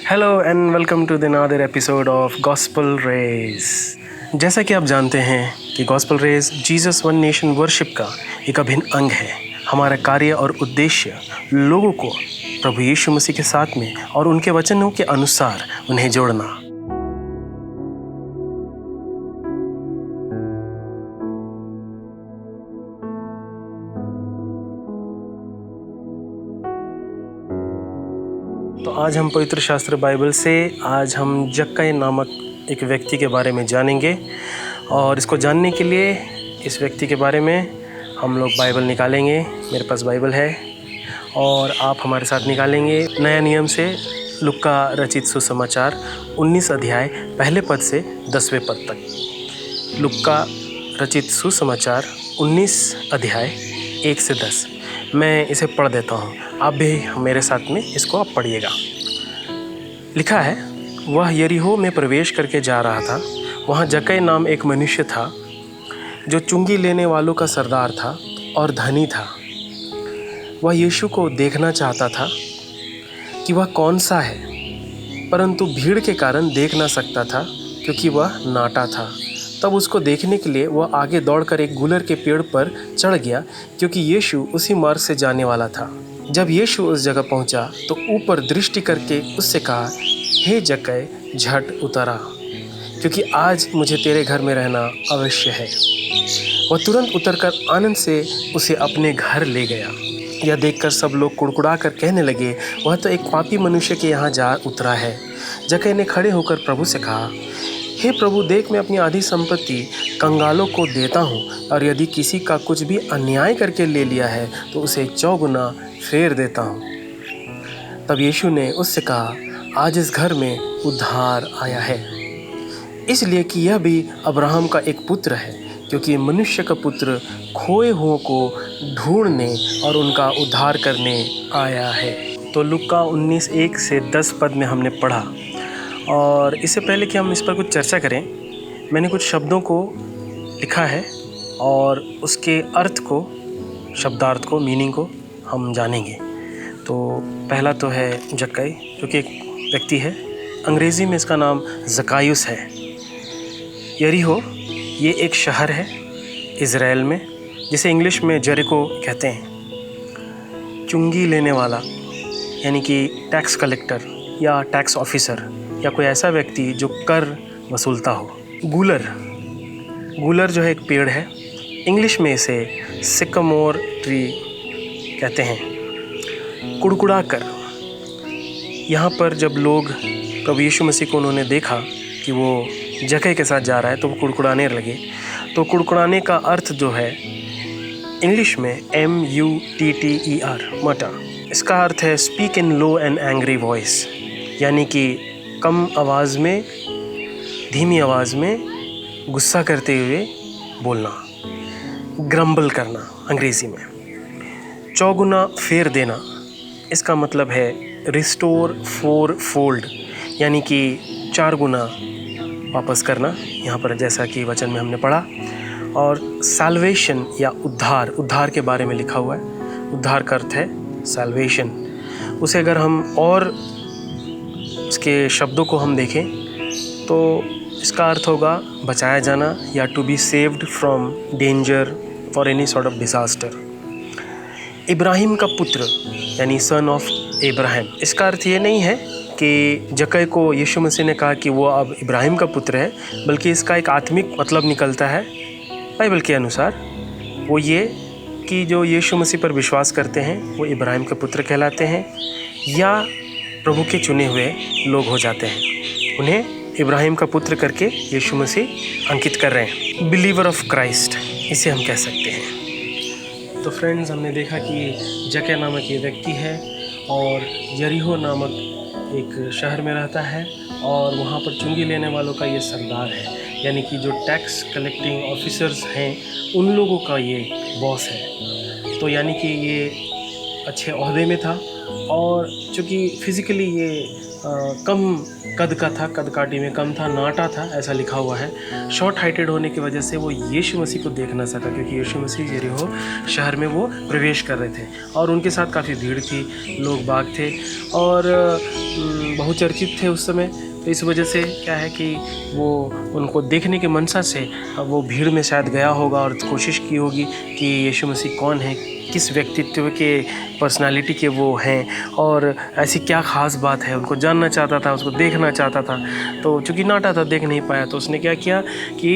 Hello and welcome to the another episode of Gospel Race. जैसा कि आप जानते हैं कि Gospel Race Jesus One Nation Worship का एक अभिन्न अंग है। हमारा कार्य और उद्देश्य लोगों को प्रभु यीशु मसीह के साथ में और उनके वचनों के अनुसार उन्हें जोड़ना। तो आज हम पवित्र शास्त्र बाइबल से आज हम जक्कई नामक एक व्यक्ति के बारे में जानेंगे और इसको जानने के लिए इस व्यक्ति के बारे में हम लोग बाइबल निकालेंगे। मेरे पास बाइबल है और आप हमारे साथ निकालेंगे नया नियम से लुक्का रचित सुसमाचार 19 अध्याय पहले पद से 10वें पद तक। लुक्का रचित सुसमाचार 19 अध्याय 1 से 10। मैं इसे पढ़ देता हूँ, आप भी मेरे साथ में इसको आप पढ़िएगा। लिखा है, वह यरीहो में प्रवेश करके जा रहा था। वहाँ जक्कई नाम एक मनुष्य था जो चुंगी लेने वालों का सरदार था और धनी था। वह यीशु को देखना चाहता था कि वह कौन सा है, परंतु भीड़ के कारण देख ना सकता था क्योंकि वह नाटा था। तब उसको देखने के लिए वह आगे दौड़कर एक गुलर के पेड़ पर चढ़ गया क्योंकि यीशु उसी मार्ग से जाने वाला था। जब यीशु उस जगह पहुंचा तो ऊपर दृष्टि करके उससे कहा, हे जक्कई, झट उतर आ, क्योंकि आज मुझे तेरे घर में रहना अवश्य है। वह तुरंत उतरकर आनंद से उसे अपने घर ले गया। यह देखकर सब लोग कुड़कुड़ा कर कहने लगे, वह तो एक पापी मनुष्य के यहाँ जा उतरा है। जक्कई ने खड़े होकर प्रभु से कहा, हे प्रभु, देख, मैं अपनी आधी संपत्ति कंगालों को देता हूँ, और यदि किसी का कुछ भी अन्याय करके ले लिया है तो उसे 4 गुना फेर देता हूँ। तब यीशु ने उससे कहा, आज इस घर में उद्धार आया है, इसलिए कि यह भी अब्राहम का एक पुत्र है, क्योंकि मनुष्य का पुत्र खोए हुओं को ढूंढने और उनका उद्धार करने आया है। तो लुक्का 19:1 से 10 पद में हमने पढ़ा। और इससे पहले कि हम इस पर कुछ चर्चा करें, मैंने कुछ शब्दों को लिखा है और उसके अर्थ को, शब्दार्थ को, मीनिंग को हम जानेंगे। तो पहला तो है जक्कई, जो कि एक व्यक्ति है। अंग्रेज़ी में इसका नाम ज़कायुस है। यरीहो ये एक शहर है इज़राइल में, जिसे इंग्लिश में जेरिको कहते हैं। चुंगी लेने वाला यानी कि टैक्स कलेक्टर या टैक्स ऑफिसर या कोई ऐसा व्यक्ति जो कर वसूलता हो। गुलर जो है एक पेड़ है, इंग्लिश में इसे सिकमोर ट्री कहते हैं। कुड़कुड़ा कर, यहाँ पर जब लोग प्रभु यीशु मसीह को उन्होंने देखा कि वो जक्कई के साथ जा रहा है तो वो कुड़कुड़ाने लगे। तो कुड़कुड़ाने का अर्थ जो है इंग्लिश में MUTTER, मटर। इसका अर्थ है speak in low and angry voice, यानी कि कम आवाज़ में, धीमी आवाज़ में गुस्सा करते हुए बोलना, ग्रम्बल करना अंग्रेज़ी में। 4 गुना फेर देना, इसका मतलब है रिस्टोर 4 फोल्ड, यानी कि 4 गुना वापस करना, यहाँ पर जैसा कि वचन में हमने पढ़ा। और साल्वेशन या उद्धार के बारे में लिखा हुआ है। उद्धार का अर्थ है साल्वेशन। उसे अगर हम और इसके शब्दों को हम देखें तो इसका अर्थ होगा बचाया जाना या to be saved from danger for any sort of disaster. Ibrahim का पुत्र यानी सन ऑफ इब्राहिम, इसका अर्थ ये नहीं है कि जक्कई को यीशु मसीह ने कहा कि वो अब इब्राहिम का पुत्र है, बल्कि इसका एक आत्मिक मतलब निकलता है बाइबल के अनुसार। वो ये कि जो यीशु मसीह पर विश्वास करते हैं वो इब्राहिम के पुत्र कहलाते हैं या प्रभु के चुने हुए लोग हो जाते हैं। उन्हें इब्राहिम का पुत्र करके यीशु मसीह अंकित कर रहे हैं। बिलीवर ऑफ क्राइस्ट इसे हम कह सकते हैं। तो फ्रेंड्स, हमने देखा कि जक्कई नामक ये व्यक्ति है और यरीहो नामक एक शहर में रहता है और वहाँ पर चुंगी लेने वालों का ये सरदार है, यानी कि जो टैक्स कलेक्टिंग ऑफिसर्स हैं उन लोगों का ये बॉस है। तो यानी कि ये अच्छे ओहदे में था और चूँकि फिज़िकली ये कम कद का था, कद काठी में कम था, नाटा था, ऐसा लिखा हुआ है। शॉर्ट हाइटेड होने की वजह से वो यीशु मसीह को देख ना सका, क्योंकि यीशु मसीह यरीहो शहर में वो प्रवेश कर रहे थे और उनके साथ काफ़ी भीड़ थी, लोग बाग थे और बहुचर्चित थे उस समय। तो इस वजह से क्या है कि वो उनको देखने के मनसा से वो भीड़ में शायद गया होगा और कोशिश की होगी कि यीशु मसीह कौन है, किस व्यक्तित्व के पर्सनालिटी के वो हैं और ऐसी क्या ख़ास बात है, उनको जानना चाहता था, उसको देखना चाहता था। तो चूँकि नाटा था, देख नहीं पाया, तो उसने क्या किया कि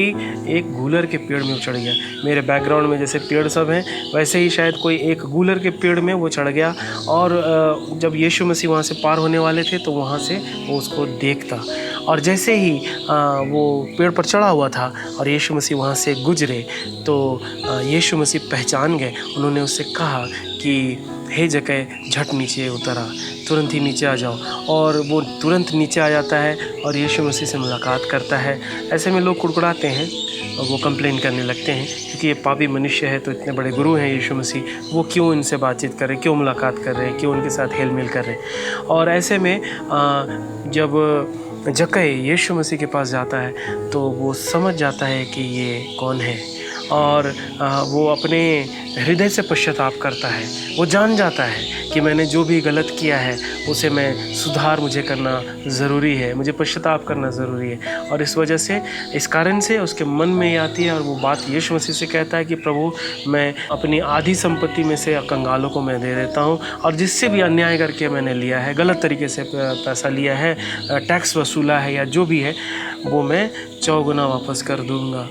एक गूलर के पेड़ में चढ़ गया। मेरे बैकग्राउंड में जैसे पेड़ सब हैं, वैसे ही शायद कोई एक गूलर के पेड़ में वो चढ़ गया और जब यीशु मसीह वहाँ से पार होने वाले थे तो वहाँ से वो उसको देखता और जैसे ही वो पेड़ पर चढ़ा हुआ था और यीशु मसीह वहाँ से गुजरे तो यीशु मसीह पहचान गए। उन्होंने उससे कहा कि हे जक्कई, झट नीचे उतरा, तुरंत ही नीचे आ जाओ। और वो तुरंत नीचे आ जाता है और यीशु मसीह से मुलाकात करता है। ऐसे में लोग कुड़कुड़ाते हैं और वो कंप्लेन करने लगते हैं, क्योंकि ये पापी मनुष्य है, तो इतने बड़े गुरु हैं यीशु मसीह, वो क्यों इनसे बातचीत कर रहे, क्यों मुलाकात कर रहे हैं, क्यों उनके साथ हेल मेल कर रहे हैं। और ऐसे में जब जक्कई यीशु मसीह के पास जाता है तो वो समझ जाता है कि ये कौन है और वो अपने हृदय से पश्चाताप करता है। वो जान जाता है कि मैंने जो भी गलत किया है उसे मैं सुधार मुझे करना ज़रूरी है, मुझे पश्चाताप करना ज़रूरी है। और इस वजह से, इस कारण से उसके मन में ये आती है और वो बात यीशु मसीह से कहता है कि प्रभु, मैं अपनी आधी संपत्ति में से कंगालों को मैं दे देता हूँ और जिससे भी अन्याय करके मैंने लिया है, गलत तरीके से पैसा लिया है, टैक्स वसूला है या जो भी है, वो मैं 4 गुना वापस कर दूँगा।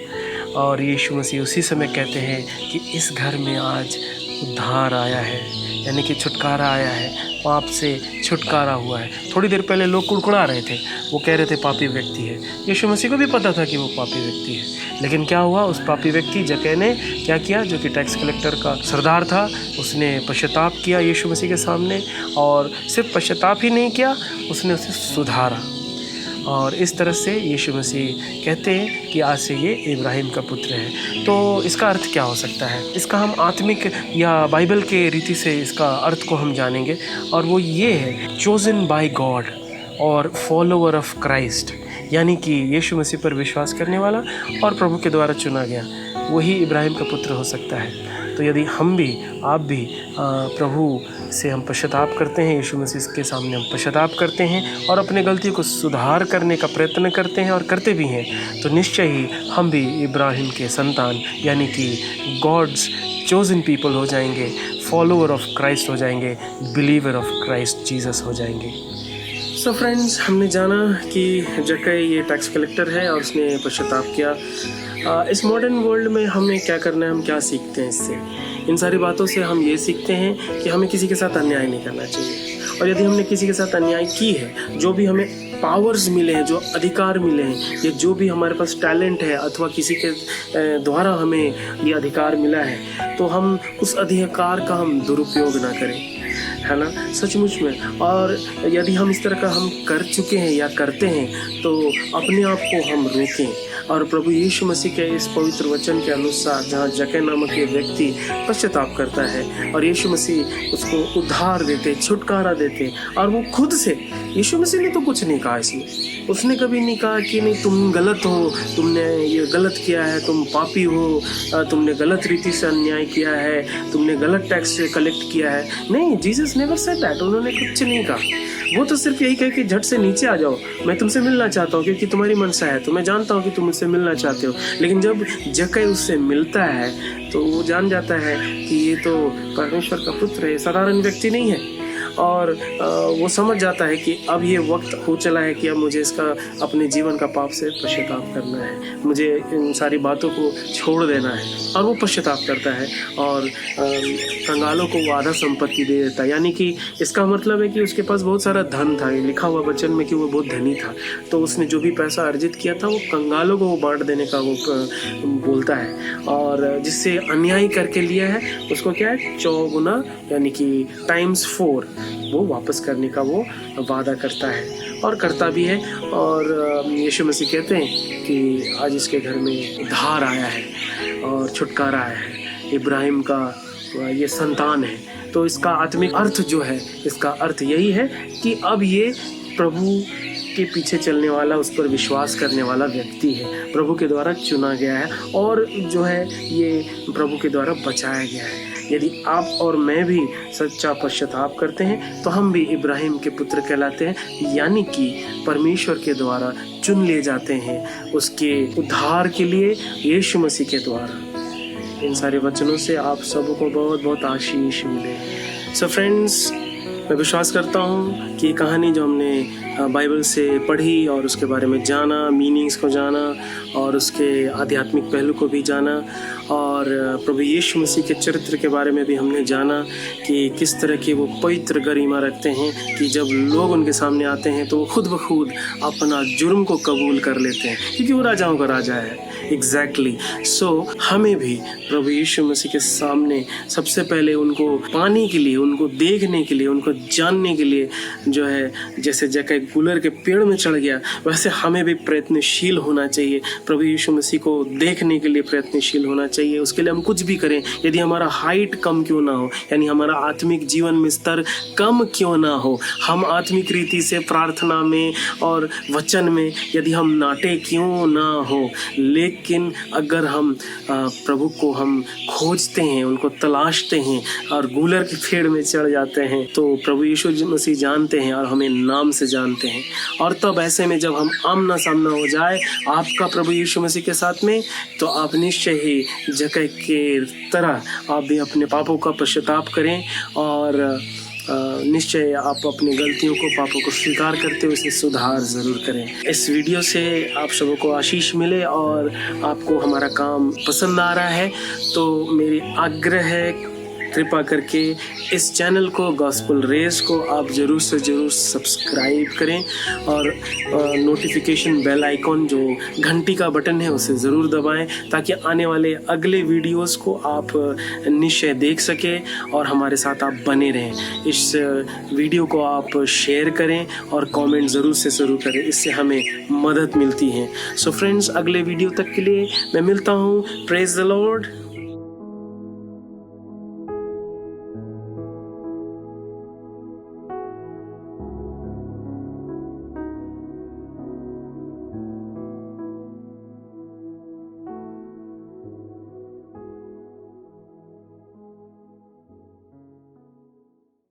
और यीशु मसीह उसी समय कहते हैं कि इस घर में आज उद्धार आया है, यानी कि छुटकारा आया है, पाप से छुटकारा हुआ है। थोड़ी देर पहले लोग कुड़कुड़ा रहे थे, वो कह रहे थे पापी व्यक्ति है। यीशु मसीह को भी पता था कि वो पापी व्यक्ति है, लेकिन क्या हुआ, उस पापी व्यक्ति जक्कई ने क्या किया, जो कि टैक्स कलेक्टर का सरदार था, उसने पश्चाताप किया यीशु मसीह के सामने। और सिर्फ पश्चाताप ही नहीं किया, उसने उसे सुधारा। और इस तरह से यीशु मसीह कहते हैं कि आज से ये इब्राहिम का पुत्र है। तो इसका अर्थ क्या हो सकता है? इसका हम आत्मिक या बाइबल के रीति से इसका अर्थ को हम जानेंगे और वो ये है, चोजन बाय गॉड और फॉलोवर ऑफ क्राइस्ट, यानी कि यीशु मसीह पर विश्वास करने वाला और प्रभु के द्वारा चुना गया, वही इब्राहिम का पुत्र हो सकता है। तो यदि हम भी, आप भी प्रभु से हम पश्चाताप करते हैं, यीशु मसीह के सामने हम पश्चाताप करते हैं और अपने गलती को सुधार करने का प्रयत्न करते हैं और करते भी हैं, तो निश्चय ही हम भी इब्राहिम के संतान, यानी कि गॉड्स चोजन पीपल हो जाएंगे, फॉलोअर ऑफ क्राइस्ट हो जाएंगे, बिलीवर ऑफ क्राइस्ट जीसस हो जाएंगे। सो फ्रेंड्स, हमने जाना कि जक्कई ये टैक्स कलेक्टर है और उसने पश्चाताप किया। इस मॉडर्न वर्ल्ड में हमें क्या करना है, हम क्या सीखते हैं इससे? इन सारी बातों से हम ये सीखते हैं कि हमें किसी के साथ अन्याय नहीं करना चाहिए। और यदि हमने किसी के साथ अन्याय की है, जो भी हमें पावर्स मिले हैं, जो अधिकार मिले हैं, या जो भी हमारे पास टैलेंट है अथवा किसी के द्वारा हमें ये अधिकार मिला है, तो हम उस अधिकार का हम दुरुपयोग ना करें, है ना, सचमुच में। और यदि हम इस तरह का हम कर चुके हैं या करते हैं, तो अपने आप को हम रोकें और प्रभु यीशु मसीह के इस पवित्र वचन के अनुसार, जहाँ जक्कई नामक ये व्यक्ति पश्चाताप करता है और यीशु मसीह उसको उद्धार देते, छुटकारा देते, और वो खुद से, यीशु मसीह ने तो कुछ नहीं कहा इसमें, उसने कभी नहीं कहा कि नहीं तुम गलत हो, तुमने ये गलत किया है, तुम पापी हो, तुमने गलत रीति से अन्याय किया है, तुमने गलत टैक्स कलेक्ट किया है। नहीं, जीसस नेवर सेड दैट। उन्होंने कुछ नहीं कहा। वो तो सिर्फ यही कहे कि झट से नीचे आ जाओ, मैं तुमसे मिलना चाहता हूँ, क्योंकि तुम्हारी मनसा है, तो मैं जानता हूँ कि तुम मुझसे मिलना चाहते हो। लेकिन जब जक्कई उससे मिलता है तो वो जान जाता है कि ये तो परमेश्वर का पुत्र है, साधारण व्यक्ति नहीं है। और वो समझ जाता है कि अब ये वक्त हो चला है कि अब मुझे इसका, अपने जीवन का पाप से पश्चाताप करना है, मुझे इन सारी बातों को छोड़ देना है। और वो पश्चाताप करता है और कंगालों को वो आधा संपत्ति दे देता है। यानी कि इसका मतलब है कि उसके पास बहुत सारा धन था, लिखा हुआ वचन में कि वो बहुत धनी था, तो उसने जो भी पैसा अर्जित किया था वो कंगालों को वो बांट देने का वो बोलता है। और जिससे अन्याय करके लिया है उसको क्या है, 4 गुना यानी कि ×4 वो वापस करने का वो वादा करता है और करता भी है। और यीशु मसीह कहते हैं कि आज इसके घर में उद्धार आया है और छुटकारा आया है, इब्राहिम का ये संतान है। तो इसका आत्मिक अर्थ जो है, इसका अर्थ यही है कि अब ये प्रभु के पीछे चलने वाला, उस पर विश्वास करने वाला व्यक्ति है, प्रभु के द्वारा चुना गया है और जो है ये प्रभु के द्वारा बचाया गया है। यदि आप और मैं भी सच्चा पश्चाताप करते हैं तो हम भी इब्राहिम के पुत्र कहलाते हैं, यानी कि परमेश्वर के द्वारा चुन लिए जाते हैं उसके उद्धार के लिए यीशु मसीह के द्वारा। इन सारे वचनों से आप सबको बहुत बहुत आशीष मिले। सो फ्रेंड्स, मैं विश्वास करता हूँ कि ये कहानी जो हमने बाइबल से पढ़ी और उसके बारे में जाना, मीनिंग्स को जाना और उसके आध्यात्मिक पहलू को भी जाना और प्रभु यीशु मसीह के चरित्र के बारे में भी हमने जाना कि किस तरह की वो पवित्र गरिमा रखते हैं कि जब लोग उनके सामने आते हैं तो वो खुद ब खुद अपना जुर्म को कबूल कर लेते हैं, क्योंकि वो राजाओं का राजा है। एग्जैक्टली सो हमें भी प्रभु यीशु मसीह के सामने सबसे पहले उनको पाने के लिए, उनको देखने के लिए, उनको जानने के लिए जो है, जैसे जक्कई गुलर के पेड़ में चढ़ गया, वैसे हमें भी प्रयत्नशील होना चाहिए। प्रभु यीशु मसीह को देखने के लिए प्रयत्नशील होना चाहिए। उसके लिए हम कुछ भी करें, यदि हमारा हाइट कम क्यों ना हो, यानी हमारा आत्मिक जीवन में स्तर कम क्यों ना हो, हम आत्मिक रीति से प्रार्थना में और वचन में यदि हम नाटे क्यों ना हो, लेकिन अगर हम प्रभु को हम खोजते हैं, उनको तलाशते हैं और गुलर के पेड़ में चढ़ जाते हैं, तो प्रभु यीशु मसीह जानते हैं और हमें नाम से जानते हैं। और तब ऐसे में जब हम आमना सामना हो जाए आपका प्रभु यीशु मसीह के साथ में, तो आप निश्चय ही जक्कई के तरह आप भी अपने पापों का पश्चाताप करें और निश्चय आप अपनी गलतियों को, पापों को स्वीकार करते हुए उसे सुधार ज़रूर करें। इस वीडियो से आप सबों को आशीष मिले और आपको हमारा काम पसंद आ रहा है तो मेरी आग्रह है, कृपा करके इस चैनल को, गॉस्पेल रेस को आप ज़रूर से ज़रूर सब्सक्राइब करें और नोटिफिकेशन बेल आइकॉन जो घंटी का बटन है उसे ज़रूर दबाएं, ताकि आने वाले अगले वीडियोस को आप निश्चय देख सकें और हमारे साथ आप बने रहें। इस वीडियो को आप शेयर करें और कमेंट ज़रूर से ज़रूर करें, इससे हमें मदद मिलती है। सो फ्रेंड्स, अगले वीडियो तक के लिए मैं मिलता हूँ। Praise the Lord.